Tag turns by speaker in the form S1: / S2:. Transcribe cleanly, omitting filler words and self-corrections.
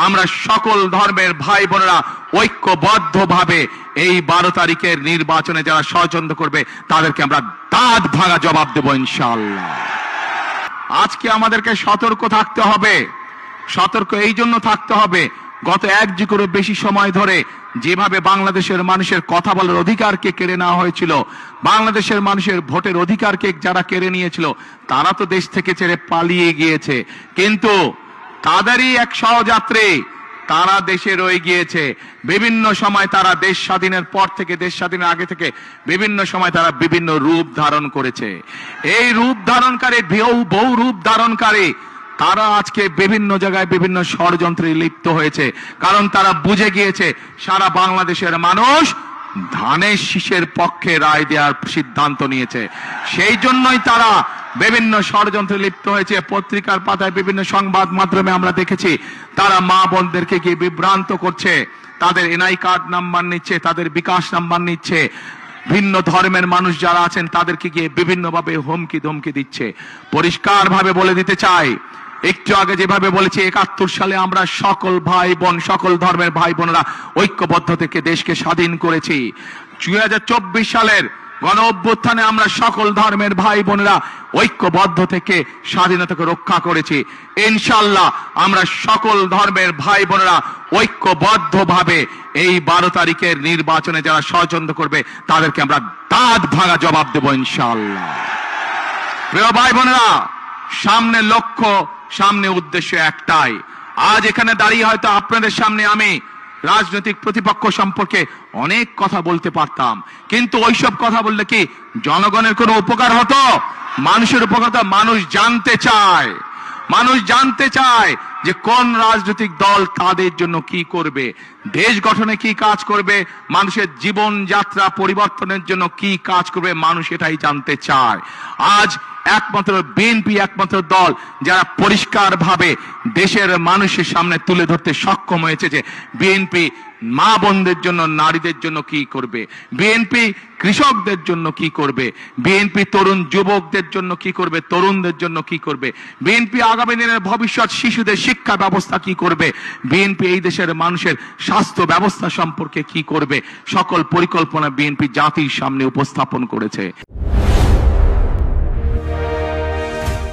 S1: আমরা সকল ধর্মের ভাই বোনেরা ঐক্যবদ্ধভাবে এই 12 তারিখের নির্বাচনে যারা ষড়যন্ত্র করবে তাদেরকে আমরা দাঁত ভাঙা জবাব দেব ইনশাআল্লাহ। আজকে আমাদেরকে সতর্ক থাকতে হবে। সতর্ক এই জন্য থাকতে হবে, গত 1 যুগেরও বেশি সময় ধরে যেভাবে বাংলাদেশের মানুষের কথা বলার অধিকারকে কেড়ে নেওয়া হয়েছিল, বাংলাদেশের মানুষের ভোটের অধিকারকে যারা কেড়ে নিয়েছিল তারা তো দেশ থেকে ছেড়ে পালিয়ে গিয়েছে, কিন্তু তাদেরই এক সহযাত্রী তারা দেশে রয়ে গিয়েছে। বিভিন্ন সময় তারা দেশ স্বাধীনের পর থেকে, দেশ স্বাধীনের আগে থেকে বিভিন্ন সময় তারা বিভিন্ন রূপ ধারণ করেছে। এই রূপ ধারণকারী, বহু রূপ ধারণকারী তারা আজকে বিভিন্ন জায়গায় বিভিন্ন ষড়যন্ত্রে লিপ্ত হয়েছে, কারণ তারা বুঝে গিয়েছে সারা বাংলাদেশের মানুষ ধানের শীষের পক্ষে রায় দেওয়ার সিদ্ধান্ত নিয়েছে। সেই জন্যই তারা বিভিন্ন ষড়যন্ত্রে লিপ্ত হয়েছে। পত্রিকার পাতায়, বিভিন্ন সংবাদ মাধ্যমে আমরা দেখেছি তারা মা বোনদেরকে গিয়ে বিভ্রান্ত করছে, তাদের এনআই কার্ড নাম্বার নিচ্ছে, তাদের বিকাশ নাম্বার নিচ্ছে, ভিন্ন ধর্মের মানুষ যারা আছেন তাদেরকে গিয়ে বিভিন্নভাবে হুমকি ধমকি দিচ্ছে। পরিষ্কার ভাবে বলে দিতে চাই, একটু আগে যেভাবে বলেছি 71 সালে আমরা সকল ভাই বোন, সকল ধর্মের ভাই বোনেরা ঐক্যবদ্ধ থেকে দেশকে স্বাধীন করেছি। 2024 সালের গণ অভ্যুত্থানে আমরা সকল ধর্মের ভাই বোনেরা ঐক্যবদ্ধ থেকে স্বাধীনতাকে রক্ষা করেছি। ইনশাআল্লাহ আমরা সকল ধর্মের ভাই বোনেরা ঐক্যবদ্ধভাবে এই 12 তারিখের নির্বাচনে যারা ষড়যন্ত্র করবে তাদেরকে আমরা দাঁত ভাঙা জবাব দেব ইনশাআল্লাহ। প্রিয় ভাই বোনেরা, সামনে লক্ষ্য, সামনে উদ্দেশ্য একটাই। আজ এখানে দাঁড়িয়ে হয়তো আপনাদের সামনে আমি রাজনৈতিক প্রতিপক্ষ সম্পর্কে অনেক কথা বলতে পারতাম, কিন্তু ওইসব কথা বললে কি জনগণের কোনো উপকার হতো? মানুষের উপকার হতো? মানুষ জানতে চায়, মানুষ জানতে চায় যে কোন রাজনৈতিক দল তাদের জন্য কি করবে, দেশ গঠনে কি কাজ করবে, মানুষের জীবন যাত্রা পরিবর্তনের জন্য কি কাজ করবে, মানুষ এটাই জানতে চায়। আজ একমাত্র বিএনপি একমাত্র দল যারা পরিষ্কার ভাবে দেশের মানুষের সামনে তুলে ধরতে সক্ষম হয়েছে যে বিএনপি মা বোনদের জন্য, নারীদের জন্য কি করবে, বিএনপি কৃষকদের জন্য কি করবে, বিএনপি তরুণ যুবকদের জন্য কি করবে, তরুণদের জন্য কি করবে, বিএনপি আগামী দিনের ভবিষ্যৎ শিশুদের শিক্ষা ব্যবস্থা কি করবে, বিএনপি এই দেশের মানুষের স্বাস্থ্য ব্যবস্থা সম্পর্কে কি করবে, সকল পরিকল্পনা বিএনপি জাতির সামনে উপস্থাপন করেছে।